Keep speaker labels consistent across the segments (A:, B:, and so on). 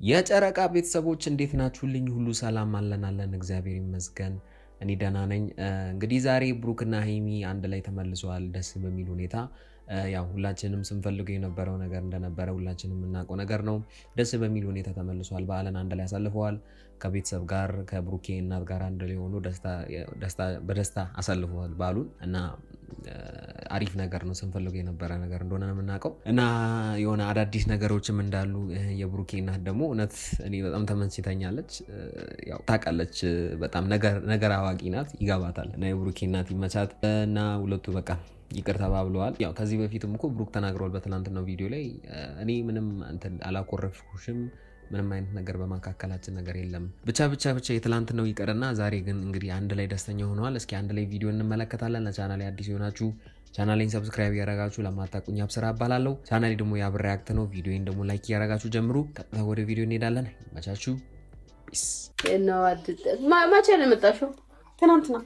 A: የጨረቃ ቤተሰቦች እንዴት ናችሁልኝ? ሁሉ ሰላም አለን እግዚአብሔር ይመስገን። እኔ ደህና ነኝ። እንግዲህ ዛሬ ብሩክና ሀይሚ አንድ ላይ ተመልሰዋል ደስ በሚል ሁኔታ። ያው ሁላችንም ስንፈልገው የነበረው ነገር እንደነበረ ሁላችንም የምናውቀው ነገር ነው። ደስ በሚል ሁኔታ ተመልሰዋል። በዓልን አንድ ላይ አሳልፈዋል። ከቤተሰብ ጋር ከብሩኬ እናት ጋር አንድ ላይ ሆኖ በደስታ አሳልፈዋል በዓሉን እና አሪፍ ነገር ነው። ስንፈልገው የነበረ ነገር እንደሆነ ነው የምናውቀው እና የሆነ አዳዲስ ነገሮችም እንዳሉ የብሩኬ እናት ደግሞ እውነት እኔ በጣም ተመችታኛለች። ያው ታውቃለች፣ በጣም ነገር አዋቂ ናት፣ ይገባታል። እና የብሩኬ እናት ይመቻት እና ሁለቱ በቃ ይቅር ተባብለዋል። ያው ከዚህ በፊትም እኮ ብሩክ ተናግረዋል በትናንትናው ቪዲዮ ላይ እኔ ምንም አላኮረፍኩሽም፣ ምንም አይነት ነገር በመካከላችን ነገር የለም፣ ብቻ የትላንት ነው ይቅርና ዛሬ ግን እንግዲህ አንድ ላይ ደስተኛ ሆነዋል። እስኪ አንድ ላይ ቪዲዮ እንመለከታለን። ለቻናሌ አዲስ የሆናችሁ ቻናሌን ሰብስክራይብ ያደረጋችሁ፣ ለማታውቁኝ አብስራ እባላለሁ። ቻናሌ ደግሞ የአብሬ አክት ነው። ቪዲዮን ደግሞ ላይክ ያደረጋችሁ ጀምሩ። ቀጥታ ወደ ቪዲዮ እንሄዳለን። መቻችሁ ፒስ
B: ነው። መቼ ነው የመጣሽው?
C: ትናንትና።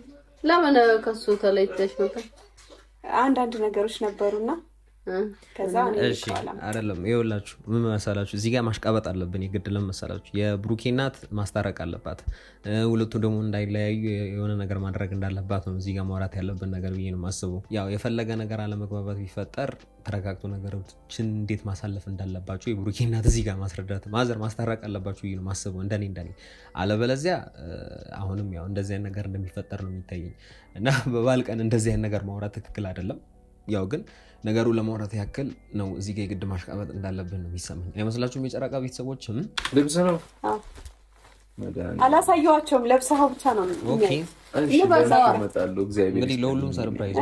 B: ለምን ከሱ ተለይተሽ ነው?
C: አንዳንድ ነገሮች ነበሩና ከዛ
A: እሺ አይደለም። ይኸውላችሁ ምን መሰላችሁ፣ እዚህ ጋር ማሽቃበጥ አለብን የግድ። ለምን መሰላችሁ? የብሩኬ እናት ማስታረቅ አለባት፣ ሁለቱ ደግሞ እንዳይለያዩ የሆነ ነገር ማድረግ እንዳለባት ነው እዚህ ጋር ማውራት ያለብን ነገር ብዬ ነው የማስበው። ያው የፈለገ ነገር አለመግባባት ቢፈጠር ተረጋግቶ ነገሮችን እንዴት ማሳለፍ እንዳለባቸው የብሩኬ እናት እዚህ ጋር ማስረዳት ማስታረቅ አለባቸው ብዬ ነው የማስበው፣ እንደኔ። አለበለዚያ አሁንም ያው እንደዚህ አይነት ነገር እንደሚፈጠር ነው የሚታየኝ እና በባል ቀን እንደዚህ አይነት ነገር ማውራት ትክክል አይደለም። ያው ግን ነገሩ ለማውራት ያክል ነው እዚህ ጋር የግድ ማሽቃበጥ እንዳለብን ነው የሚሰማኝ። አይመስላችሁም? የጨረቃ ቤተሰቦች
D: ልብስ ነው
C: አላሳየኋቸውም፣ ለብሰኸው ብቻ ነው።
A: ኦኬ
D: እንግዲህ
A: ለሁሉም ሰርፕራይዝ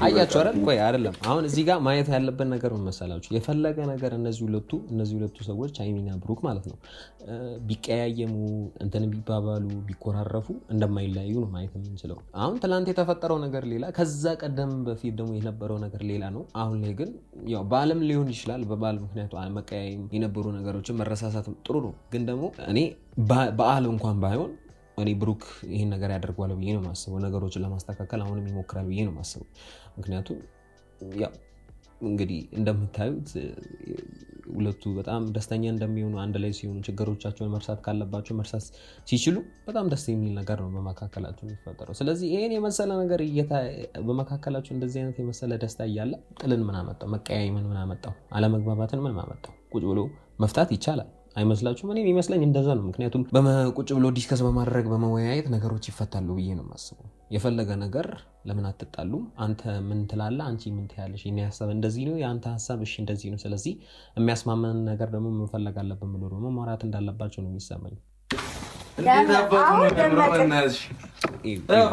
A: አያችሁ አይደል? ቆይ አይደለም፣ አሁን እዚህ ጋር ማየት ያለብን ነገር ምን መሰላችሁ? የፈለገ ነገር እነዚህ ሁለቱ ሰዎች ሀይሚና ብሩክ ማለት ነው ቢቀያየሙ እንትን ቢባባሉ ቢኮራረፉ እንደማይለያዩ ነው ማየት የምንችለው። አሁን ትናንት የተፈጠረው ነገር ሌላ፣ ከዛ ቀደም በፊት ደግሞ የነበረው ነገር ሌላ ነው። አሁን ላይ ግን ያው በዓለም ሊሆን ይችላል፣ በበዓል ምክንያቱ መቀያየም የነበሩ ነገሮችን መረሳሳት ጥሩ ነው። ግን ደግሞ እኔ በዓል እንኳን ባይሆን እኔ ብሩክ ይህን ነገር ያደርጓል ብዬ ነው የማስበው። ነገሮችን ለማስተካከል አሁንም ይሞክራል ብዬ ነው የማስበው። ምክንያቱም ያው እንግዲህ እንደምታዩት ሁለቱ በጣም ደስተኛ እንደሚሆኑ አንድ ላይ ሲሆኑ ችግሮቻቸውን መርሳት ካለባቸው መርሳት ሲችሉ በጣም ደስ የሚል ነገር ነው በመካከላቸው የሚፈጠረው። ስለዚህ ይሄን የመሰለ ነገር በመካከላቸው እንደዚህ አይነት የመሰለ ደስታ እያለ ጥልን ምን አመጣው? መቀያየምን ምን አመጣው? አለመግባባትን ምን አመጣው? ቁጭ ብሎ መፍታት ይቻላል። አይመስላችሁም? እኔ የሚመስለኝ እንደዛ ነው። ምክንያቱም ቁጭ ብሎ ዲስከስ በማድረግ በመወያየት ነገሮች ይፈታሉ ብዬ ነው የማስበው። የፈለገ ነገር ለምን አትጣሉም? አንተ ምን ትላለህ? አንቺ ምን ትያለሽ? የኔ ሀሳብ እንደዚህ ነው፣ የአንተ ሀሳብ እሺ እንደዚህ ነው። ስለዚህ የሚያስማመን ነገር ደግሞ መፈለግ አለብን ብሎ ደግሞ ማውራት እንዳለባቸው ነው የሚሰማኝ።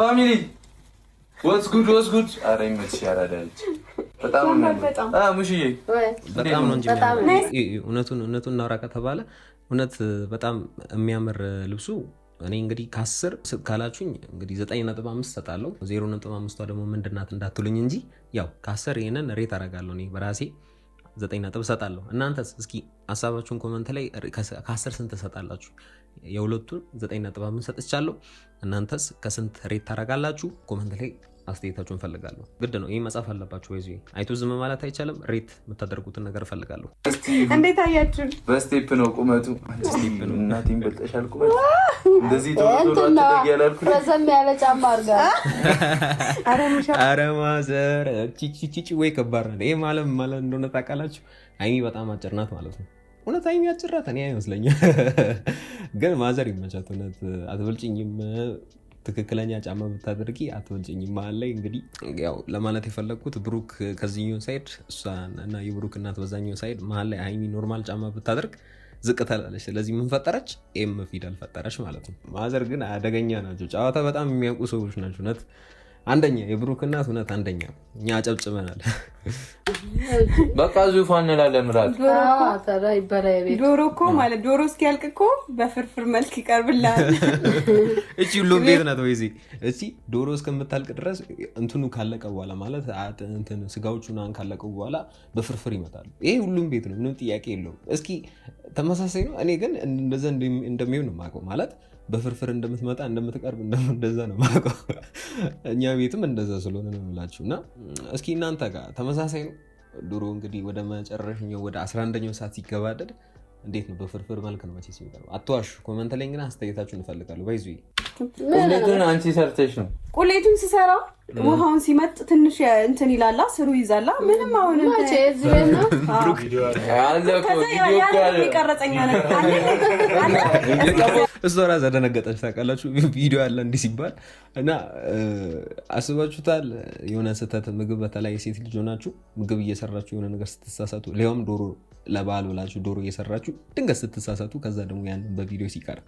D: ፋሚሊ ወትስ ጉድ አረ ይመች ያራዳልች በጣም ሙሽዬ
A: በጣም ነው እንጂ እውነቱን እናውራ ከተባለ እውነት በጣም የሚያምር ልብሱ። እኔ እንግዲህ ከ10 ካላችሁኝ እንግዲህ 9.5 ሰጣለሁ። 0.5ቷ ደግሞ ምንድናት እንዳትሉኝ እንጂ ያው ከ10 ይሄንን ሬት አደርጋለሁ እኔ በራሴ 9 ሰጣለሁ። እናንተስ እስኪ ሀሳባችሁን ኮመንት ላይ ከ10 ስንት ሰጣላችሁ? የሁለቱን 9.5 ሰጥቻለሁ። እናንተስ ከስንት ሬት ታደርጋላችሁ? ኮመንት ላይ አስተያየታችሁን ፈልጋለሁ። ግድ ነው፣ ይሄ መጻፍ አለባችሁ። ወይዚ አይቶ ዝም ማለት አይቻልም። ሬት የምታደርጉትን ነገር ፈልጋለሁ።
C: እንዴት አያችሁ?
D: በስቴፕ ነው ቁመቱ። ስቴፕ ነው እናቴን በልጠሻል። ቁመቱ እንደዚህ ቶሎ አትደግ
B: ረዘም ያለ ጫማ አድርጋ
A: አረ ማዘር ቺቺቺ ወይ ከባድ ነው ይሄ ማለት እንደሆነ ታውቃላችሁ። ሀይሚ በጣም አጭር ናት ማለት ነው። እውነት ሀይሚ አጭር ናት? እኔ አይመስለኝም፣ ግን ማዘር ይመቻት። እውነት አትበልጭኝም። ትክክለኛ ጫማ ብታደርጊ አትወልጭኝም። መሀል ላይ እንግዲህ ያው ለማለት የፈለግኩት ብሩክ ከዚህኛው ሳይድ እሷ እና የብሩክ እናት በዛኛው ሳይድ መሀል ላይ ሀይሚ ኖርማል ጫማ ብታደርግ ዝቅ ትላለች። ስለዚህ ምን ፈጠረች? ኤም ፊደል ፈጠረች ማለት ነው። ማዘር ግን አደገኛ ናቸው። ጨዋታ በጣም የሚያውቁ ሰዎች ናቸው። እውነት አንደኛ የብሩክ እናት እውነት አንደኛ። እኛ አጨብጭበናል።
D: በቃ ዙፋን እንላለን። ምራት
C: ዶሮ እኮ ማለት ዶሮ እስኪያልቅ እኮ በፍርፍር መልክ ይቀርብላል።
A: እቺ ሁሉም ቤት ናት። ወይዚ እቺ ዶሮ እስከምታልቅ ድረስ እንትኑ ካለቀ በኋላ ማለት እንትን ስጋዎቹ ናን ካለቀ በኋላ በፍርፍር ይመጣሉ። ይሄ ሁሉም ቤት ነው፣ ምንም ጥያቄ የለውም። እስኪ ተመሳሳይ ነው። እኔ ግን እንደዛ እንደሚሆን ነው የማውቀው። ማለት በፍርፍር እንደምትመጣ እንደምትቀርብ እንደዛ ነው የማውቀው። እኛ ቤትም እንደዛ ስለሆነ ነው የምላችሁ። እና እስኪ እናንተ ጋር ተመሳሳይ ነው? ድሮ እንግዲህ ወደ መጨረሻው ወደ 11ኛው ሰዓት ሲገባደድ እንዴት ነው በፍርፍር መልክ ነው መቼስ የሚቀርበው። አትዋሹ። ኮሜንት ላይ ግን አስተያየታችሁን እፈልጋለሁ። ባይዙ
D: ቁሌቱን አንቺ ሰርተሽ ነው?
C: ቁሌቱን ስሰራ ውሃውን ሲመጥ ትንሽ እንትን ይላላ ስሩ ይዛላ። ምንም አሁን
B: ማቼ እዚህ ነው
C: ይቀረጸኛ ነው
A: እሷ ራዛ ደነገጠች። ታውቃላችሁ ቪዲዮ አለ እንዲህ ሲባል እና አስባችሁታል? የሆነ ስህተት ምግብ በተለይ ሴት ልጅ ሆናችሁ ምግብ እየሰራችሁ የሆነ ነገር ስትሳሳቱ፣ ሊያውም ዶሮ ለበዓል ብላችሁ ዶሮ እየሰራችሁ ድንገት ስትሳሳቱ፣ ከዛ ደግሞ ያንን በቪዲዮ ሲቀር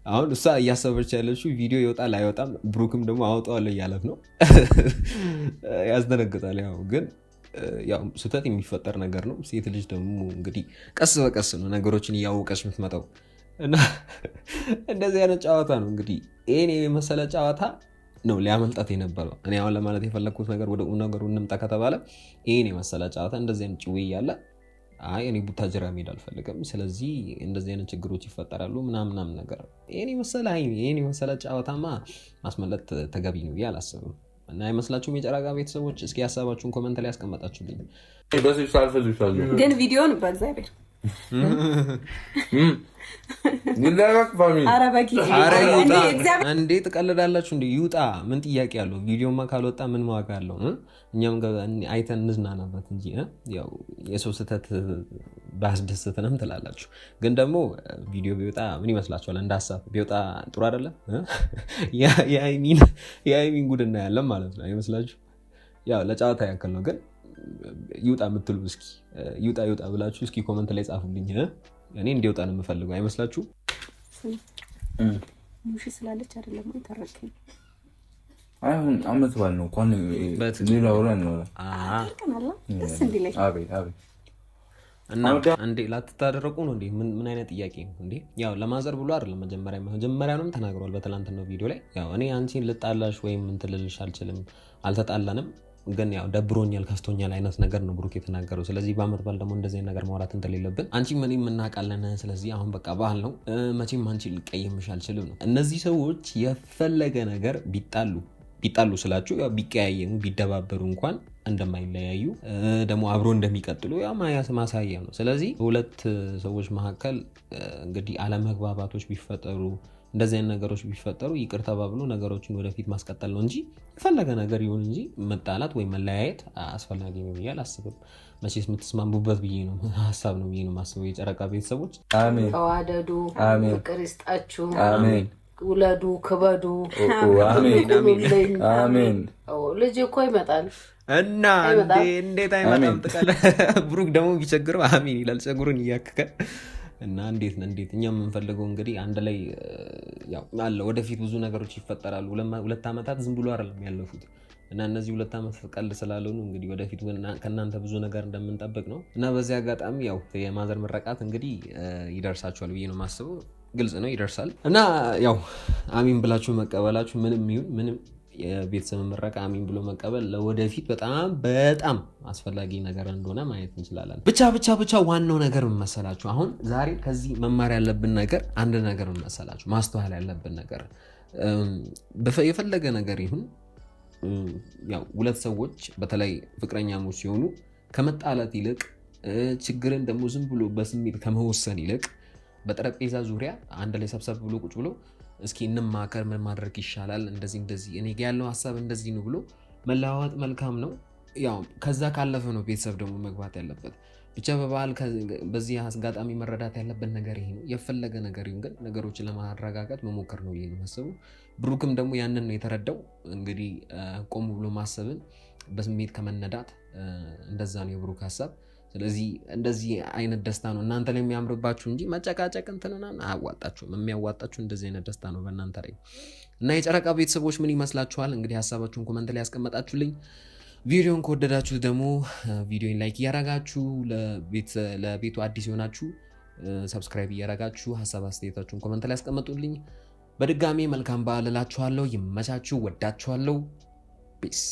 A: አሁን እሷ እያሰበች ያለችው ቪዲዮ ይወጣል አይወጣም፣ ብሩክም ደግሞ አወጣዋለሁ እያለት ነው። ያስደነግጣል። ያው ግን ያው ስህተት የሚፈጠር ነገር ነው። ሴት ልጅ ደግሞ እንግዲህ ቀስ በቀስ ነው ነገሮችን እያወቀች የምትመጣው እና እንደዚህ አይነት ጨዋታ ነው እንግዲህ ይሄን የመሰለ ጨዋታ ነው ሊያመልጣት የነበረው። እኔ አሁን ለማለት የፈለግኩት ነገር ወደ ነገሩ እንምጣ ከተባለ ይሄን የመሰለ ጨዋታ እንደዚህ አይነት ጭዌ እያለ አይ እኔ ቡታጅራ መሄድ አልፈልግም፣ ስለዚህ እንደዚህ አይነት ችግሮች ይፈጠራሉ ምናምናም ነገር ይሄን የመሰለ ጨዋታማ ማስመለጥ ተገቢ ነው ብዬ አላስብም። እና አይመስላችሁም? የጨረቃ ቤተሰቦች እስኪ ሀሳባችሁን ኮሜንት ላይ ያስቀመጣችሁልኝ።
C: ግን ቪዲዮን በእግዚአብሔር
A: እንዴ ትቀልዳላችሁ እንዴ? ይውጣ። ምን ጥያቄ አለው? ቪዲዮማ ካልወጣ ምን ዋጋ አለው? እኛም አይተን እንዝናናበት እንጂ ያው የሰው ስህተት ባያስደስትንም ትላላችሁ። ግን ደግሞ ቪዲዮ ቢወጣ ምን ይመስላችኋል? እንደ ሀሳብ ቢወጣ ጥሩ አይደለም? የአይሚን ጉድ እናያለን ማለት ነው አይመስላችሁ? ያው ለጨዋታ ያክል ነው። ግን ይውጣ የምትሉ እስኪ ይውጣ ብላችሁ እስኪ ኮመንት ላይ ጻፉልኝ። እኔ እንዲወጣ ነው የምፈልገው አይመስላችሁ?
C: ሙሽ ስላለች አይደለም ወይ ታረቀኝ?
D: አሁን አመት ባል ነው እንኳን ሌላ ወራ ነው
A: እና እንዴ ላትታረቁ ነው እንዴ? ምን አይነት ጥያቄ ነው እንዴ? ያው ለማዘር ብሎ አይደለም መጀመሪያውንም ተናግሯል በትናንትናው ቪዲዮ ላይ። ያው እኔ አንቺን ልጣላሽ ወይም እንትን ልልሽ አልችልም፣ አልተጣላንም፣ ግን ያው ደብሮኛል ከፍቶኛል አይነት ነገር ነው ብሩክ የተናገረው። ስለዚህ በአመት ባል ደግሞ እንደዚህ ነገር ማውራት እንደሌለብን አንቺ ምን እናውቃለን። ስለዚህ አሁን በቃ ባህል ነው፣ መቼም አንቺ ልቀየምሽ አልችልም ነው። እነዚህ ሰዎች የፈለገ ነገር ቢጣሉ ስላችሁ ያው ቢቀያየሙ ቢደባበሩ እንኳን እንደማይለያዩ ደግሞ አብሮ እንደሚቀጥሉ ያው ማሳያ ነው። ስለዚህ ሁለት ሰዎች መካከል እንግዲህ አለመግባባቶች ቢፈጠሩ እንደዚህ አይነት ነገሮች ቢፈጠሩ ይቅር ተባብሎ ነገሮችን ወደፊት ማስቀጠል ነው እንጂ የፈለገ ነገር ይሁን እንጂ መጣላት ወይ መለያየት አስፈላጊ ነው ብዬ አላስብም። መቼስ የምትስማሙበት ብዬ ነው ሀሳብ ነው ብዬ ነው የማስበው። የጨረቃ ቤተሰቦች
D: አሜን፣
B: ተዋደዱ፣ ፍቅር ይስጣችሁ፣
D: አሜን፣
B: ውለዱ፣ ክበዱ፣
D: አሜን።
B: ልጅ እኮ ይመጣል
A: እና እንዴት አይመጣም? ጥቃለ ብሩክ ደግሞ ቢቸግረው አሜን ይላል ፀጉሩን እያከከ እና እንዴት እኛ የምንፈልገው እንግዲህ አንድ ላይ ያው አለ ወደፊት ብዙ ነገሮች ይፈጠራሉ። 2 ዓመታት ዝም ብሎ አይደለም ያለፉት እና እነዚህ 2 ዓመት ቀልድ ስላልሆኑ እንግዲህ ወደፊት ከእናንተ ብዙ ነገር እንደምንጠብቅ ነው። እና በዚህ አጋጣሚ ያው የማዘር ምረቃት እንግዲህ ይደርሳችኋል ብዬ ነው የማስበው። ግልጽ ነው ይደርሳል። እና ያው አሚን ብላችሁ መቀበላችሁ ምንም የቤተሰብ ምረቃ አሚን ብሎ መቀበል ለወደፊት በጣም አስፈላጊ ነገር እንደሆነ ማየት እንችላለን። ብቻ ዋናው ነገር ምን መሰላችሁ? አሁን ዛሬ ከዚህ መማር ያለብን ነገር አንድ ነገር ምን መሰላችሁ? ማስተዋል ያለብን ነገር የፈለገ ነገር ይሁን ያው ሁለት ሰዎች በተለይ ፍቅረኛሞች ሲሆኑ ከመጣላት ይልቅ ችግርን ደግሞ ዝም ብሎ በስሜት ከመወሰን ይልቅ በጠረጴዛ ዙሪያ አንድ ላይ ሰብሰብ ብሎ ቁጭ ብሎ እስኪ እንማከር፣ ምን ማድረግ ይሻላል፣ እንደዚህ እኔ ያለው ሀሳብ እንደዚህ ነው ብሎ መለዋወጥ መልካም ነው። ያው ከዛ ካለፈ ነው ቤተሰብ ደግሞ መግባት ያለበት። ብቻ በባህል በዚህ አጋጣሚ መረዳት ያለበት ነገር ይሄ ነው። የፈለገ ነገር ይሁን ግን ነገሮችን ለማረጋጋት መሞከር ነው የሚመስለው። ብሩክም ደግሞ ያንን ነው የተረዳው። እንግዲህ ቆም ብሎ ማሰብን በስሜት ከመነዳት እንደዛ ነው የብሩክ ሀሳብ። ስለዚህ እንደዚህ አይነት ደስታ ነው እናንተ ላይ የሚያምርባችሁ እንጂ መጨቃጨቅ እንትንና አያዋጣችሁም። የሚያዋጣችሁ እንደዚህ አይነት ደስታ ነው በእናንተ ላይ። እና የጨረቃ ቤተሰቦች ምን ይመስላችኋል? እንግዲህ ሀሳባችሁን ኮመንት ላይ ያስቀመጣችሁልኝ። ቪዲዮን ከወደዳችሁት ደግሞ ቪዲዮን ላይክ እያረጋችሁ ለቤቱ አዲስ የሆናችሁ ሰብስክራይብ እያረጋችሁ ሀሳብ አስተያየታችሁን ኮመንት ላይ ያስቀመጡልኝ። በድጋሚ መልካም በዓል እላችኋለሁ። ይመቻችሁ። ወዳችኋለሁ። ፒስ